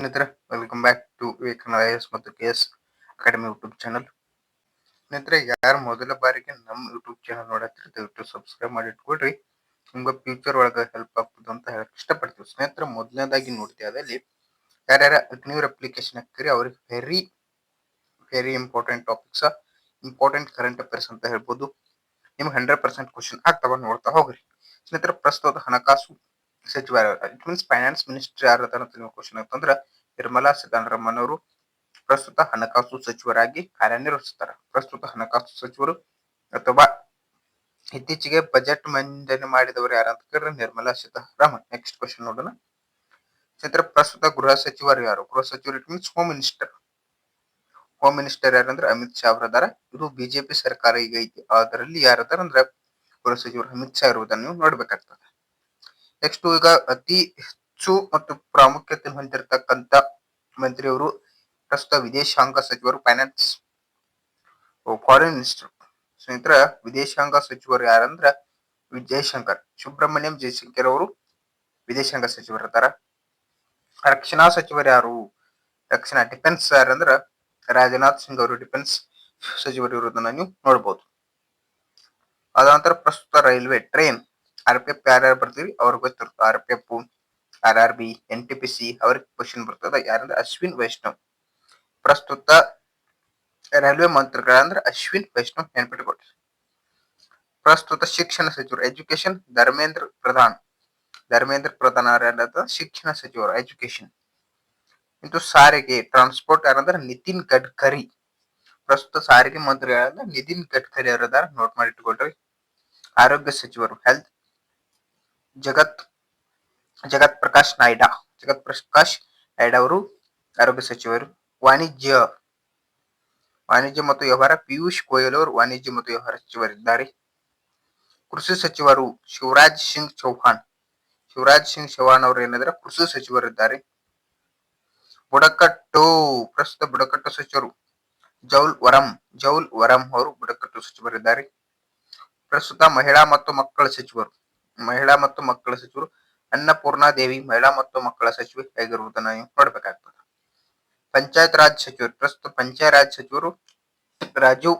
ಸ್ನೇಹಿತರೆ, welcome back to Vivekananda IAS ಮತ್ತು KS academy YouTube channel. ಸ್ನೇಹಿತರೆ, ಯಾರು ಮೊದಲ ಬಾರಿಗೆ ನಮ್ಮ ಯೂಟ್ಯೂಬ್ ಚಾನಲ್ ನೋಡತ್ತೀರಿ ದಯವಿಟ್ಟು ಸಬ್ಸ್ಕ್ರೈಬ್ ಮಾಡಿ ಇಟ್ಕೊಳ್ರಿ. ನಿಮ್ಗೆ ಫ್ಯೂಚರ್ ಒಳಗೆ ಹೆಲ್ಪ್ ಆಗ್ತದೆ ಅಂತ ಹೇಳಕ್ ಇಷ್ಟಪಡ್ತೀವಿ. ಸ್ನೇಹಿತರೆ, ಮೊದಲನೇದಾಗಿ ನೋಡ್ತೀವಿ ಅದಲ್ಲಿ ಯಾರ್ಯಾರ ಅಗ್ನಿವೀರ್ ಅಪ್ಲಿಕೇಶನ್ ಹಾಕ್ತೀರಿ ಅವ್ರಿಗೆ very very important topics, important current affairs ಅಂತ ಹೇಳ್ಬೋದು. ನಿಮ್ಗೆ 100% ಕ್ವಶನ್ ಆಗ್ತಾವ, ನೋಡ್ತಾ ಹೋಗ್ರಿ. ಸ್ನೇಹಿತರೆ, ಪ್ರಸ್ತುತ ಹಣಕಾಸು ಸಚಿವ ಇಟ್ ಮೀನ್ಸ್ ಫೈನಾನ್ಸ್ ಮಿನಿಸ್ಟರ್ ಯಾರು ಅಂತ ನಿಮ್ಮ ಕ್ವಶನ್ ಅಂತಂದ್ರೆ ನಿರ್ಮಲಾ ಸೀತಾರಾಮನ್ ಅವರು ಪ್ರಸ್ತುತ ಹಣಕಾಸು ಸಚಿವರಾಗಿ ಕಾರ್ಯನಿರ್ವಹಿಸುತ್ತಾರೆ. ಪ್ರಸ್ತುತ ಹಣಕಾಸು ಸಚಿವರು ಅಥವಾ ಇತ್ತೀಚೆಗೆ ಬಜೆಟ್ ಮಂಡನೆ ಮಾಡಿದವರು ಯಾರಂತ ಕೇಳಿದ್ರೆ ನಿರ್ಮಲಾ ಸೀತಾರಾಮನ್. ನೆಕ್ಸ್ಟ್ ಕ್ವಶನ್ ನೋಡೋಣ. ಸ್ನೇಹಿತರೆ, ಪ್ರಸ್ತುತ ಗೃಹ ಸಚಿವರು ಯಾರು? ಗೃಹ ಸಚಿವರು it means home minister. Home minister ಯಾರಂದ್ರೆ ಅಮಿತ್ ಶಾ ಅವರದಾರ. ಇದು ಬಿಜೆಪಿ ಸರ್ಕಾರ ಈಗ ಐತಿ, ಅದರಲ್ಲಿ ಯಾರದಾರ ಅಂದ್ರೆ ಗೃಹ ಸಚಿವರು ಅಮಿತ್ ಶಾ ಇರುವುದನ್ನು ನೀವು ನೋಡ್ಬೇಕಾಗ್ತದೆ. ನೆಕ್ಸ್ಟ್, ಈಗ ಅತಿ ಹೆಚ್ಚು ಮತ್ತು ಪ್ರಾಮುಖ್ಯತೆ ಹೊಂದಿರತಕ್ಕಂತ ಮಂತ್ರಿಯವರು ಪ್ರಸ್ತುತ ವಿದೇಶಾಂಗ ಸಚಿವರು, ಫೈನಾನ್ಸ್ ಫಾರಿನ್ ಮಿನಿಸ್ಟರ್. ಸ್ನೇಹಿತರ, ವಿದೇಶಾಂಗ ಸಚಿವರು ಯಾರಂದ್ರ ಜಯಶಂಕರ್, ಸುಬ್ರಹ್ಮಣ್ಯಂ ಜಯಶಂಕರ್ ಅವರು ವಿದೇಶಾಂಗ ಸಚಿವರು ಇರ್ತಾರ. ರಕ್ಷಣಾ ಸಚಿವರು ಯಾರು? ರಕ್ಷಣಾ ಡಿಫೆನ್ಸ್ ಯಾರಂದ್ರ ರಾಜನಾಥ್ ಸಿಂಗ್ ಅವರು ಡಿಫೆನ್ಸ್ ಸಚಿವರು ಇರೋದನ್ನ ನೀವು ನೋಡ್ಬೋದು. ಅದ ನಂತರ ಪ್ರಸ್ತುತ ರೈಲ್ವೆ ಟ್ರೈನ್ RPF ಯಾರ್ಯಾರು ಬರ್ತೀವಿ ಅವ್ರಿಗೆ ಗೊತ್ತಿರುತ್ತೆ. RPF, RRB, NTPC ಅವ್ರಿಗೆ ಕ್ವಶನ್ ಬರ್ತದ. ಯಾರಂದ್ರೆ ಅಶ್ವಿನ್ ವೈಷ್ಣವ್. ಪ್ರಸ್ತುತ ರೈಲ್ವೆ ಮಂತ್ರಿಗಳಂದ್ರೆ ಅಶ್ವಿನ್ ವೈಷ್ಣವ್, ನೆನ್ಪಿಟ್ಕೊಡ್ರಿ. ಪ್ರಸ್ತುತ ಶಿಕ್ಷಣ ಸಚಿವರು ಎಜುಕೇಶನ್ ಧರ್ಮೇಂದ್ರ ಪ್ರಧಾನ್. ಧರ್ಮೇಂದ್ರ ಪ್ರಧಾನ್ ಅವರ ಶಿಕ್ಷಣ ಸಚಿವರು ಎಜುಕೇಶನ್. ಇಂತು ಸಾರಿಗೆ ಟ್ರಾನ್ಸ್ಪೋರ್ಟ್ ಯಾರಂದ್ರೆ ನಿತಿನ್ ಗಡ್ಕರಿ. ಪ್ರಸ್ತುತ ಸಾರಿಗೆ ಮಂತ್ರಿ ಯಾರಂದ್ರೆ ನಿತಿನ್ ಗಡ್ಕರಿ ಅವರದಾರ, ನೋಟ್ ಮಾಡಿ ಇಟ್ಕೊಳ್ರಿ. ಆರೋಗ್ಯ ಸಚಿವರು ಹೆಲ್ತ್ ಜಗತ್ ಪ್ರಕಾಶ್ ನಾಯ್ಡಾ. ಜಗತ್ ಪ್ರಕಾಶ್ ನಾಯ್ಡಾ ಅವರು ಆರೋಗ್ಯ ಸಚಿವರು. ವಾಣಿಜ್ಯ ಮತ್ತು ವ್ಯವಹಾರ ಪಿಯೂಷ್ ಗೋಯಲ್ ಅವರು ವಾಣಿಜ್ಯ ಮತ್ತು ವ್ಯವಹಾರ ಸಚಿವರಿದ್ದಾರೆ. ಕೃಷಿ ಸಚಿವರು ಶಿವರಾಜ್ ಸಿಂಗ್ ಚೌಹಾಣ್. ಶಿವರಾಜ್ ಸಿಂಗ್ ಚೌಹಾಣ್ ಅವರು ಏನಿದ್ರೆ ಕೃಷಿ ಸಚಿವರಿದ್ದಾರೆ. ಬುಡಕಟ್ಟು ಪ್ರಸ್ತುತ ಬುಡಕಟ್ಟು ಸಚಿವರು ಜೌಲ್ ವರಂ ಅವರು ಬುಡಕಟ್ಟು ಸಚಿವರಿದ್ದಾರೆ. ಪ್ರಸ್ತುತ ಮಹಿಳಾ ಮತ್ತು ಮಕ್ಕಳ ಸಚಿವರು ಅನ್ನಪೂರ್ಣಾ ದೇವಿ ಮಹಿಳಾ ಮತ್ತು ಮಕ್ಕಳ ಸಚಿವೆ ಆಗಿರುವುದನ್ನು ನೀವು ನೋಡ್ಬೇಕಾಗ್ತದೆ. ಪಂಚಾಯತ್ ರಾಜ್ ಸಚಿವರು ಪ್ರಸ್ತುತ ಪಂಚಾಯತ್ ರಾಜ್ ಸಚಿವರು ರಾಜೀವ್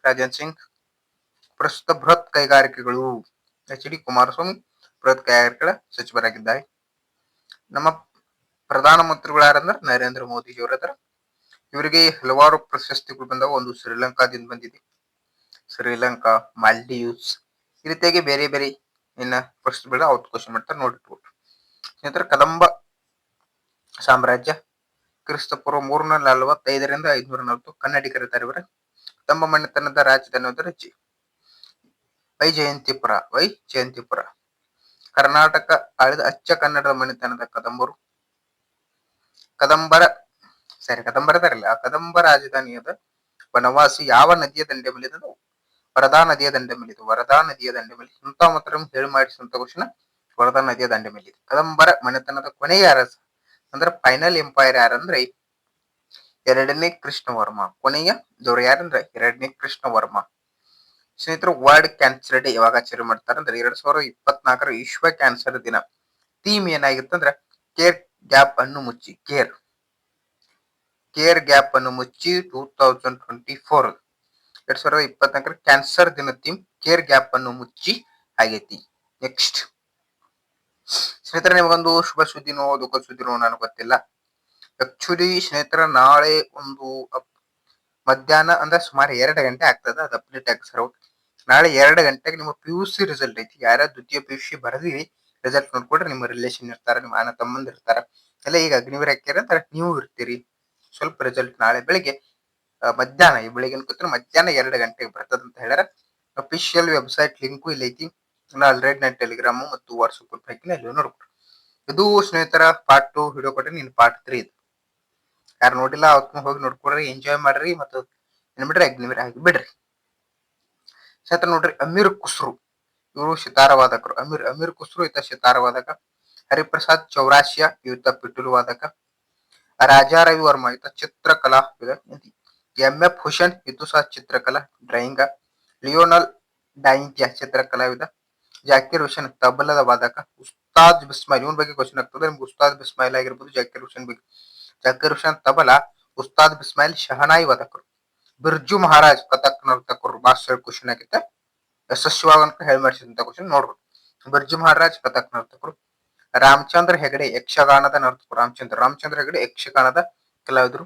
ರಾಜನ್ ಸಿಂಗ್. ಪ್ರಸ್ತುತ ಬೃಹತ್ ಕೈಗಾರಿಕೆಗಳು HD ಕುಮಾರಸ್ವಾಮಿ ಬೃಹತ್ ಕೈಗಾರಿಕೆಗಳ ಸಚಿವರಾಗಿದ್ದಾರೆ. ನಮ್ಮ ಪ್ರಧಾನ ಮಂತ್ರಿಗಳು ಯಾರಂದ್ರೆ ನರೇಂದ್ರ ಮೋದಿ ಅವರ. ಇವರಿಗೆ ಹಲವಾರು ಪ್ರಶಸ್ತಿಗಳು ಬಂದವು. ಒಂದು ಶ್ರೀಲಂಕಾದಿಂದ ಬಂದಿದೆ, ಶ್ರೀಲಂಕಾ, ಮಾಲ್ಡೀವ್ಸ್, ಈ ರೀತಿಯಾಗಿ ಬೇರೆ ಬೇರೆ ಇನ್ನ ಫಸ್ಟ್ ಬೇಡ ಅವತ್ತು ಕ್ವಶನ್ ಮಾಡ್ತಾರೆ, ನೋಡಿರ್ಬೋದು. ಸ್ನೇಹಿತರೆ, ಕದಂಬ ಸಾಮ್ರಾಜ್ಯ ಕ್ರಿಸ್ತಪೂರ್ವ 345 540 ಕನ್ನಡಿಗರಿದ್ದಾರೆ. ಇವರ ಕದಂಬ ಮನೆತನದ ರಾಜಧಾನಿ ಹೋದರೆ ವೈಜಯಂತಿಪುರ. ಕರ್ನಾಟಕ ಆಳಿದ ಅಚ್ಚ ಕನ್ನಡದ ಮನೆತನದ ಕದಂಬ ರಾಜಧಾನಿಯಾದ ಬನವಾಸಿ ಯಾವ ನದಿಯ ದಂಡೆ ಮೇಲಿದೆ? ವರದಾ ನದಿಯ ದಂಡೆ ಮೇಲೆ. ಇಂಥ ಮಾತ್ರ ಹೇಳಿ ಮಾಡಿಸಿದಂತ ಕ್ವಶನ್ ವರದಾ ನದಿಯ ದಂಡೆ ಮೇಲಿದೆ. ಕದಂಬರ ಮನೆತನದ ಕೊನೆಯ ಅರಸ ಅಂದ್ರೆ ಫೈನಲ್ ಎಂಪೈರ್ ಯಾರಂದ್ರೆ ಎರಡನೇ ಕೃಷ್ಣವರ್ಮ. ಕೊನೆಯ ದೊರೆ ಯಾರಂದ್ರೆ ಎರಡನೇ ಕೃಷ್ಣವರ್ಮ. ಸ್ನೇಹಿತರು, ವರ್ಲ್ಡ್ ಕ್ಯಾನ್ಸರ್ ಡೇ ಯಾವಾಗ ಆಚರಣೆ ಮಾಡ್ತಾರೆ ಅಂದ್ರೆ 2024 ವಿಶ್ವ ಕ್ಯಾನ್ಸರ್ ದಿನ. ಥೀಮ್ ಏನಾಗಿತ್ತಂದ್ರೆ ಕೇರ್ ಗ್ಯಾಪ್ ಅನ್ನು ಮುಚ್ಚಿ. ಕೇರ್ ಗ್ಯಾಪ್ ಅನ್ನು ಮುಚ್ಚಿ 2024 2024 ಕ್ಯಾನ್ಸರ್ ದಿನ ಥೀಮ್ ಕೇರ್ ಗ್ಯಾಪ್ ಅನ್ನು ಮುಚ್ಚಿ ಆಗೈತಿ. ನೆಕ್ಸ್ಟ್ ಸ್ನೇಹಿತರೆ, ನಿಮಗೊಂದು ಶುಭ ಸುದ್ದಿನೋ ದುಃಖ ಸುದ್ದಿನೋ ನನಗೆ ಗೊತ್ತಿಲ್ಲ. ಆಕ್ಚುಲಿ ಸ್ನೇಹಿತರೆ, ನಾಳೆ ಒಂದು ಮಧ್ಯಾಹ್ನ ಅಂದ್ರೆ ಸುಮಾರು 2 ಗಂಟೆ ಆಗ್ತದೆ, ಅದು ಅಪ್ಡೇಟ್ ಆಗ್ತಾರೆ. ನಾಳೆ 2 ಗಂಟೆಗೆ ನಿಮ್ಮ PUC ರಿಸಲ್ಟ್ ಐತಿ. ಯಾರ ದ್ವಿತೀಯ PUC ಬರೆದಿರಿ ರಿಸಲ್ಟ್ ನೋಡ್ಕೊಡ್ರಿ. ನಿಮ್ಮ ರಿಲೇಷನ್ ಇರ್ತಾರ, ನಿಮ್ಮ ಅಣ್ಣ ತಮ್ಮಂದ್ ಇರ್ತಾರ, ಎಲ್ಲ ಈಗ ಅಗ್ನಿವೀರ್ ಹಾಕ್ಯಾರ ಅಂತ ನೀವು ಇರ್ತೀರಿ. ಸ್ವಲ್ಪ ರಿಸಲ್ಟ್ ನಾಳೆ ಬೆಳಿಗ್ಗೆ ಮಧ್ಯಾಹ್ನ 2 ಗಂಟೆಗೆ ಬರ್ತದ ಅಂತ ಹೇಳ್ಯಾರ. ಅಫಿಷಿಯಲ್ ವೆಬ್ಸೈಟ್ ಲಿಂಕು ಇಲ್ಲಿ ಐತಿ. ಆಲ್ರೆಡಿ ನಾನು ಟೆಲಿಗ್ರಾಮ್ ಮತ್ತು ವಾಟ್ಸ್ಆಪ್ ಗ್ರೂಪ್ ಹಾಕಿನ ಅಲ್ಲಿ ನೋಡ್ಕೊಡ್ರಿ. ಇದು ಸ್ನೇಹಿತರ ಪಾರ್ಟ್ 2 ವಿಡಿಯೋ ಕೊಟ್ಟರೆ, ನೀನು ಪಾರ್ಟ್ 3 ಇದು. ಯಾರು ನೋಡಿಲ್ಲ ಅವತ್ತು ಹೋಗಿ ನೋಡ್ಕೊಡ್ರಿ, ಎಂಜಾಯ್ ಮಾಡ್ರಿ ಮತ್ತು ಏನ್ಬಿಡ್ರಿ ಅಗ್ನಿವೀರ್ ಹಾಕಿ ಬಿಡ್ರಿ. ಸ್ನೇಹಿತರ ನೋಡ್ರಿ, ಅಮೀರ್ ಖುಸ್ರು ಇವರು ಸಿತಾರವಾದಕರು. ಅಮೀರ್ ಖುಸ್ರು ಈತ ಸಿತಾರವಾದಕ. ಹರಿಪ್ರಸಾದ್ ಚೌರಾಸಿಯ ಈತ ಪಿಟೂಲು ವಾದಕ. ರಾಜಾ ರವಿ ವರ್ಮ ಈತ ಚಿತ್ರಕಲಾವಿದ. MF ಹುಸೇನ್ ಇದು ಸಹ ಚಿತ್ರಕಲಾ ಡ್ರಾಯಿಂಗ. ಲಿಯೋನಲ್ ಡಾಯಿಂಗ್ಯ ಚಿತ್ರಕಲಾವಿದ. ಜಾಕಿರ್ ಹುಸೇನ್ ತಬಲದ ವಾದಕ. ಉಸ್ತಾದ್ ಬಿಸ್ಮಾಯಿಲ್ ಇವನ್ ಬಗ್ಗೆ ಕ್ವಶನ್ ಆಗ್ತದೆ ನಿಮ್ಗೆ. ಉಸ್ತಾದ್ ಬಿಸ್ಮಾಯಿಲ್ ಆಗಿರ್ಬೋದು, ಜಾಕಿರ್ ಹುಸೇನ್ ಬಗ್ಗೆ. ಜಾಕಿರ್ ಹುಸೇನ್ ತಬಲಾ, ಉಸ್ತಾದ್ ಬಿಸ್ಮಾಯಿಲ್ ಶಹನಾಯಿ ವಾದಕರು. ಬಿರ್ಜು ಮಹಾರಾಜ್ ಕಥಕ್ ನರ್ತಕರು. ಮಾಸ್ಟರ್ ಕ್ವಶನ್ ಆಗಿತ್ತೆ, ಯಶಸ್ವಿಯಾಗಂತ ಹೇಳಿ ಮಾಡಿಸಿದಂತ ಕ್ವಶನ್ ನೋಡ್ಬೋದು. ಬಿರ್ಜು ಮಹಾರಾಜ್ ಕಥಕ್ ನರ್ತಕರು. ರಾಮಚಂದ್ರ ಹೆಗಡೆ ಯಕ್ಷಗಾನದ ನರ್ತಕರು. ರಾಮಚಂದ್ರ ಹೆಗಡೆ ಯಕ್ಷಗಾನದ ಕಲಾವಿದರು.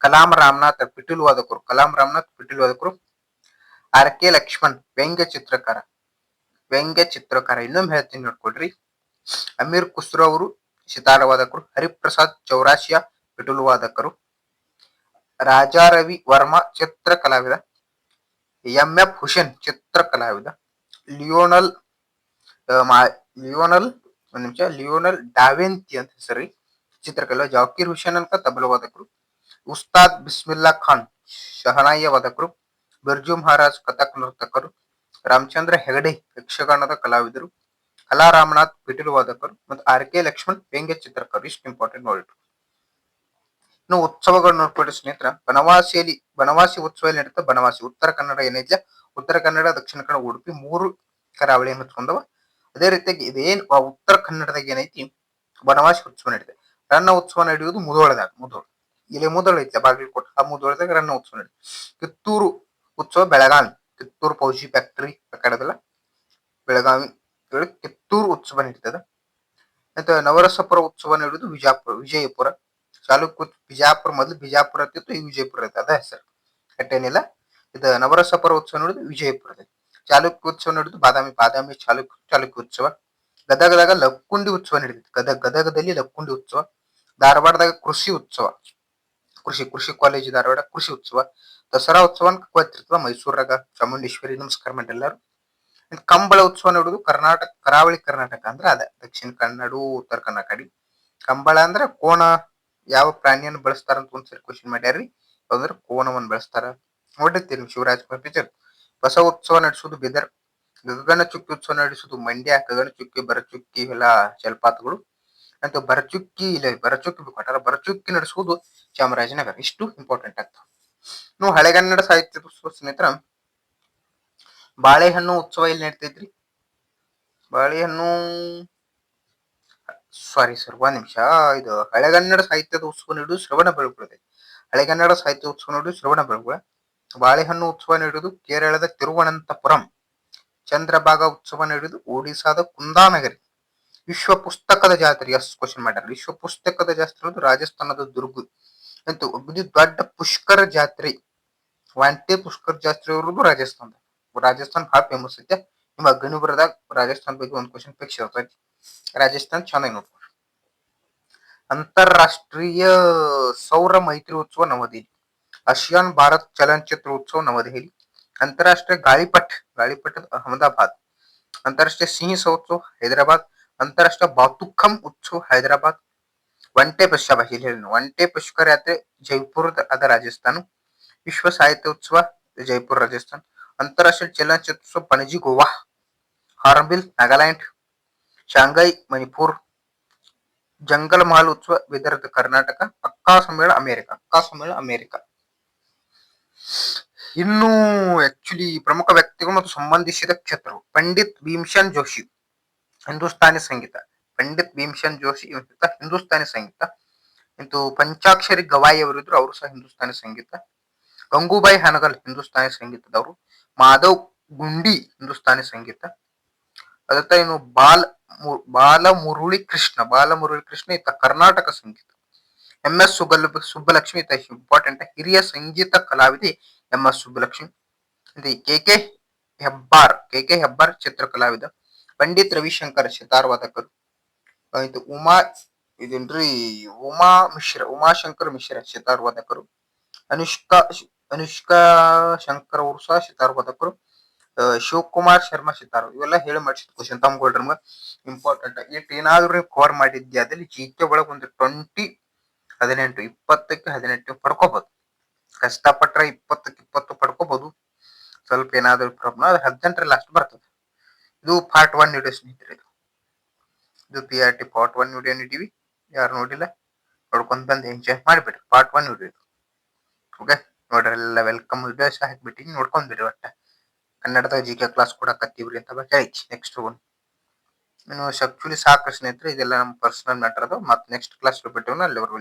ಕಲಾಂ ರಾಮನಾಥ್ ಪಿಟೀಲು ವಾದಕರು. ಆರ್ ಕೆ ಲಕ್ಷ್ಮಣ್ ವ್ಯಂಗ್ಯ ಚಿತ್ರಕಾರ. ಇನ್ನೊಮ್ಮೆ ಹೇಳ್ತೀನಿ ನೋಡ್ಕೊಡ್ರಿ. ಅಮೀರ್ ಖುಸ್ರೋ ಅವರು ಸಿತಾರ ವಾದಕರು. ಹರಿಪ್ರಸಾದ್ ಚೌರಾಸಿಯಾ ಪಿಟೀಲು ವಾದಕರು. ರಾಜಾ ರವಿ ವರ್ಮಾ ಚಿತ್ರ ಕಲಾವಿದ. ಎಂ ಎಫ್ ಹುಸೇನ್ ಚಿತ್ರ ಕಲಾವಿದ. ಲಿಯೋನಲ್ ಲಿಯೋನಲ್ ಡಾವೆಂತಿ ಅಂತ ಹೆಸರಿ ಚಿತ್ರಕಲಾ. ಜಾಕಿರ್ ಹುಸೇನ್ ಅಂತ ತಬಲ ವಾದಕರು. ಉಸ್ತಾದ್ ಬಿಸ್ಮಿಲ್ಲಾ ಖಾನ್ ಶಹನಾಯಿಯ ವಾದಕರು. ಬಿರ್ಜು ಮಹಾರಾಜ್ ಕಥಕ್ ನರ್ತಕರು. ರಾಮಚಂದ್ರ ಹೆಗಡೆ ಯಕ್ಷಗಾನದ ಕಲಾವಿದರು. ಕಲಾ ರಾಮನಾಥ್ ಪಿಟೀಲು ವಾದಕರು ಮತ್ತು ಆರ್ ಕೆ ಲಕ್ಷ್ಮಣ್ ವ್ಯಂಗ್ಯ ಚಿತ್ರಕರು. ಇಷ್ಟು ಇಂಪಾರ್ಟೆಂಟ್ ನೋಡಿಟ್ಟು. ಇನ್ನು ಉತ್ಸವಗಳು ನೋಡ್ಕೊಳ್ಳಿ ಸ್ನೇಹಿತರ. ಬನವಾಸಿ ಉತ್ಸವ ನಡೀತದೆ. ಬನವಾಸಿ ಉತ್ತರ ಕನ್ನಡ ಏನೈತ್ಲ, ಉತ್ತರ ಕನ್ನಡ, ದಕ್ಷಿಣ ಕನ್ನಡ, ಉಡುಪಿ 3 ಕರಾವಳಿಯನ್ನು ಹೊತ್ಕೊಂಡವ. ಅದೇ ರೀತಿಯಾಗಿ ಇದೇನ್ ಉತ್ತರ ಕನ್ನಡದಾಗ ಏನೈತಿ ಬನವಾಸಿ ಉತ್ಸವ ನಡೀತದೆ. ರನ್ನ ಉತ್ಸವ ನಡೆಯುವುದು ಮುಧೋಳದಾಗ. ಇಲ್ಲಿ ಮುಧೋಳ ಐತೆ ಬಾಗಲಕೋಟೆ, ಆ ಮುಧೋಳದಾಗ ರನ್ನ ಉತ್ಸವ ನಡೀತದೆ. ಕಿತ್ತೂರು ಉತ್ಸವ ಬೆಳಗಾವಿ, ಕಿತ್ತೂರು ಪೌಜಿ ಫ್ಯಾಕ್ಟರಿ ಕಡೆದಲ್ಲ ಬೆಳಗಾವಿ ಕಿತ್ತೂರು ಉತ್ಸವ ನಡೀತದೆ. ಮತ್ತೆ ನವರಸಪುರ ಉತ್ಸವ ನಡೆಯುವುದು ವಿಜಯಪುರ. ಬಿಜಾಪುರ, ಮೊದಲು ಬಿಜಾಪುರ ಇರ್ತಿತ್ತು, ಈ ವಿಜಯಪುರ ಇರ್ತದೆ, ಅದ ಹೆಸರು ಕಟ್ಟೇನಿಲ್ಲ. ಇದು ನವರಸಪುರ ಉತ್ಸವ ನಡೆದು ವಿಜಯಪುರದಲ್ಲಿ. ಚಾಲುಕ್ಯ ಉತ್ಸವ ನಡೆದು ಬಾದಾಮಿ ಚಾಲುಕ್ಯ ಉತ್ಸವ. ಗದಗದಾಗ ಲಕ್ಕುಂಡಿ ಉತ್ಸವ ನಡೀತದೆ. ಗದಗದಲ್ಲಿ ಲಕ್ಕುಂಡಿ ಉತ್ಸವ. ಧಾರವಾಡದಾಗ ಕೃಷಿ ಉತ್ಸವ, ಕೃಷಿ ಕಾಲೇಜ್ ಧಾರವಾಡ ಕೃಷಿ ಉತ್ಸವ. ದಸರಾ ಉತ್ಸವ ಗೊತ್ತಿರ್ತದ ಮೈಸೂರಾಗ, ಚಾಮುಂಡೇಶ್ವರಿ. ನಮಸ್ಕಾರ ಮಾಡಿ ಎಲ್ಲರೂ. ಕಂಬಳ ಉತ್ಸವ ನೋಡುದು ಕರಾವಳಿ ಕರ್ನಾಟಕ ಅಂದ್ರೆ ಅದ ದಕ್ಷಿಣ ಕನ್ನಡ, ಉತ್ತರ ಕನ್ನಡ ಕಡೆ. ಕಂಬಳ ಅಂದ್ರೆ ಕೋಣ, ಯಾವ ಪ್ರಾಣಿಯನ್ನು ಬಳಸ್ತಾರ ಅಂತ ಒಂದ್ಸರಿ ಕ್ವಶನ್ ಮಾಡ್ಯಾರ್ರಿ. ಯಾವ್ದಂದ್ರೆ ಕೋಣವನ್ನು ಬಳಸ್ತಾರ. ನೋಡಿರ್ತೀರಿ ಶಿವರಾಜ್ ಕುಮಾರ್ ಪಿಕ್ಚರ್. ಬಸ ಉತ್ಸವ ನಡೆಸುವುದು ಬೀದರ್. ಗಗನ ಚುಕ್ಕಿ ಉತ್ಸವ ನಡೆಸುವುದು ಮಂಡ್ಯ. ಗಗನ ಚುಕ್ಕಿ, ಬರಚುಕ್ಕಿ ಇವೆಲ್ಲ ಜಲಪಾತಗಳು. ಅಂತ ಬರಚುಕ್ಕಿ ನಡೆಸುವುದು ಚಾಮರಾಜನಗರ. ಇಷ್ಟು ಇಂಪಾರ್ಟೆಂಟ್ ಆಗ್ತವೆ. ಇನ್ನು ಹಳೆಗನ್ನಡ ಸಾಹಿತ್ಯ ಉತ್ಸವ ಸ್ನೇಹಿತರ. ಬಾಳೆಹಣ್ಣು ಉತ್ಸವ ಇಲ್ಲಿ ನಡೀತೈತ್ರಿ. ಬಾಳೆಹಣ್ಣು ಒಂದ್ ನಿಮಿಷ. ಇದು ಹಳೆಗನ್ನಡ ಸಾಹಿತ್ಯದ ಉತ್ಸವ ನಡೆಯುವುದು ಶ್ರವಣಬೆಳಗೊಳದಲ್ಲಿ. ಹಳೆಗನ್ನಡ ಸಾಹಿತ್ಯ ಉತ್ಸವ ನಡೆಯುವುದು ಶ್ರವಣಬೆಳಗೊಳ. ಬಾಳೆಹಣ್ಣು ಉತ್ಸವ ನಡೆಯುವುದು ಕೇರಳದ ತಿರುವನಂತಪುರಂ. ಚಂದ್ರಭಾಗ ಉತ್ಸವ ನಡೆಯುವುದು ಒಡಿಸಾದ ಕುಂದಾನಗರಿ. ವಿಶ್ವ ಪುಸ್ತಕದ ಜಾತ್ರೆ, ಕ್ವಶನ್ ಮಾಡ್ಯಾರ. ವಿಶ್ವ ಪುಸ್ತಕದ ಜಾತ್ರೆ ಅನ್ನೋದು ರಾಜಸ್ಥಾನದ ದುರ್ಗ. ಅಂತೂ ದೊಡ್ಡ ಪುಷ್ಕರ ಜಾತ್ರೆ, ವಾಂಟೆ ಪುಷ್ಕರ ಜಾತ್ರೆ ಇರೋದು ರಾಜಸ್ಥಾನ ಭಾಳ ಫೇಮಸ್ ಐತೆ. ನಿಮ್ಮ ಗಣಿಬರದಾಗ ರಾಜಸ್ಥಾನ ಬಗ್ಗೆ ಒಂದು ಕ್ವಶನ್ ಫಿಕ್ಸ್ ಇರ್ತೈತಿ. ರಾಜಸ್ಥಾನ ಚೆನ್ನಾಗಿ ನೋಡ್ಕೊಳ್ಳಿ. ಅಂತಾರಾಷ್ಟ್ರೀಯ ಸೌರ ಮೈತ್ರಿ ಉತ್ಸವ ನವದೆಹಲಿ. ಆಸಿಯಾನ್ ಭಾರತ್ ಚಲನಚಿತ್ರ ಉತ್ಸವ ನವದೆಹಲಿ. ಅಂತಾರಾಷ್ಟ್ರೀಯ ಗಾಳಿಪಟ ಅಹಮದಾಬಾದ್. ಅಂತಾರಾಷ್ಟ್ರೀಯ ಸಿಂಹ ಉತ್ಸವ ಹೈದರಾಬಾದ್. ಅಂತಾರಾಷ್ಟ್ರೀಯ ಬಾತುಕಂ ಉತ್ಸವ ಹೈದರಾಬಾದ್. ಒಂಟೆ ಪುಷ್ಕರ ಯಾತ್ರೆ ಜೈಪುರದ ಅದ ರಾಜಸ್ಥಾನ. ವಿಶ್ವ ಸಾಹಿತ್ಯ ಉತ್ಸವ ಜೈಪುರ ರಾಜಸ್ಥಾನ. ಅಂತಾರಾಷ್ಟ್ರೀಯ ಚಲನಚಿತ್ರೋತ್ಸವ ಪಣಜಿ ಗೋವಾ. ಹಾರ್ನ್ಬಿಲ್ ನಾಗಾಲ್ಯಾಂಡ್. ಶಾಂಘೈ ಮಣಿಪುರ್. ಜಂಗಲ್ ಮಹಲ್ ಉತ್ಸವ ಬೀದರ್ ಕರ್ನಾಟಕ. ಅಕ್ಕಾ ಸಮ್ಮೇಳನ ಅಮೆರಿಕ. ಇನ್ನು ಆಕ್ಚುಲಿ ಪ್ರಮುಖ ವ್ಯಕ್ತಿಗಳು ಮತ್ತು ಸಂಬಂಧಿಸಿದ ಕ್ಷೇತ್ರಗಳು. ಪಂಡಿತ್ ಭೀಮ್ಸೆನ್ ಜೋಶಿ ಹಿಂದೂಸ್ತಾನಿ ಸಂಗೀತ. ಹಿಂದೂಸ್ತಾನಿ ಸಂಗೀತ. ಇಂತು ಪಂಚಾಕ್ಷರಿ ಗವಾಯಿ ಅವರಿದ್ರು, ಅವರು ಸಹ ಹಿಂದೂಸ್ತಾನಿ ಸಂಗೀತ. ಗಂಗೂಬಾಯಿ ಹಾನಗಲ್ ಹಿಂದೂಸ್ತಾನಿ ಸಂಗೀತದವರು. ಮಾಧವ್ ಗುಂಡಿ ಹಿಂದೂಸ್ತಾನಿ ಸಂಗೀತ. ಅದತ್ತ ಇನ್ನು ಬಾಲಮುರಳಿ ಕೃಷ್ಣ ಈತ ಕರ್ನಾಟಕ ಸಂಗೀತ. ಎಂ ಎಸ್ ಸುಬ್ಬಲಕ್ಷ್ಮಿ ಈತ ಇಂಪಾರ್ಟೆಂಟ್ ಹಿರಿಯ ಸಂಗೀತ ಕಲಾವಿದೆ M S Subbulakshmi. K K Hebbar ಚಿತ್ರ ಕಲಾವಿದ. ಪಂಡಿತ್ ರವಿಶಂಕರ್ ಸಿತಾರ್ ವಾದಕರು. ಇದು ಉಮಾಶಂಕರ್ ಮಿಶ್ರಾ ಸಿತಾರ್ ವಾದಕರು. ಅನುಷ್ಕಾ ಶಂಕರ್ ಅವರು ಸಹ ಸಿತಾರ್ ವಾದಕರು. ಶಿವಕುಮಾರ್ ಶರ್ಮಾ ಸಿತಾರ್. ಇವೆಲ್ಲ ಹೇಳಿ ಮಾಡಿಸಿದ ಕ್ವಶನ್ ತಮ್ಗೊಳ್ರಿ. ನಮ್ಗೆ ಇಂಪಾರ್ಟೆಂಟ್ ಏನಾದ್ರು ಕವರ್ ಮಾಡಿದ್ಯಾ ಅದ್ರಲ್ಲಿ ಜಿಕೆ ಒಳಗೆ ಒಂದು 20 18 ಪಡ್ಕೋಬಹುದು. ಕಷ್ಟಪಟ್ರೆ 20 ಪಡ್ಕೋಬಹುದು. ಸ್ವಲ್ಪ ಏನಾದ್ರು ಪ್ರಾಬ್ಲಮ್ ಆದ್ರೆ 18 ಲಾಸ್ಟ್ ಬರ್ತದೆ. ಇದು ಪಾರ್ಟ್ 1 ವಿಡಿಯೋ ಸ್ನೇಹಿತರೆ. ಇದು PRT ಪಾರ್ಟ್ 1 ವಿಡಿಯೋ ನೀಡಿವಿ. ಯಾರು ನೋಡಿಲ್ಲ ನೋಡ್ಕೊಂಡ್ ಬಂದು ಎಂಜಾಯ್ ಮಾಡಿಬಿಡ್ರಿ. ಪಾರ್ಟ್ 1 ವಿಡಿಯೋ ಇದು. ಓಕೆ ನೋಡ್ರಿ, ಎಲ್ಲ ವೆಲ್ಕಮ್ ವಿಡಿಯೋಸ್ ಹಾಕ್ಬಿಟ್ಟಿನಿ, ನೋಡ್ಕೊಂಡ್ಬಿಡ್ರಿ. ಒಟ್ಟ ಕನ್ನಡದ ಜಿಕೆ ಕ್ಲಾಸ್ ಕೊಡಕತ್ತೀವ್ರಿ ಅಂತ ಹೇಳಿ ನೆಕ್ಸ್ಟ್ ಇನ್ನು ಆಕ್ಚುಲಿ ಸಾಕು ಸ್ನೇಹಿತರೆ ಇದೆಲ್ಲ ನಮ್ಮ ಪರ್ಸನಲ್ ಮ್ಯಾಟರ್ ಅದು ಮತ್ತೆ ನೆಕ್ಸ್ಟ್ ಕ್ಲಾಸ್ ಬಿಟ್ಟು ಅಲ್ಲಿವರೆಗೂ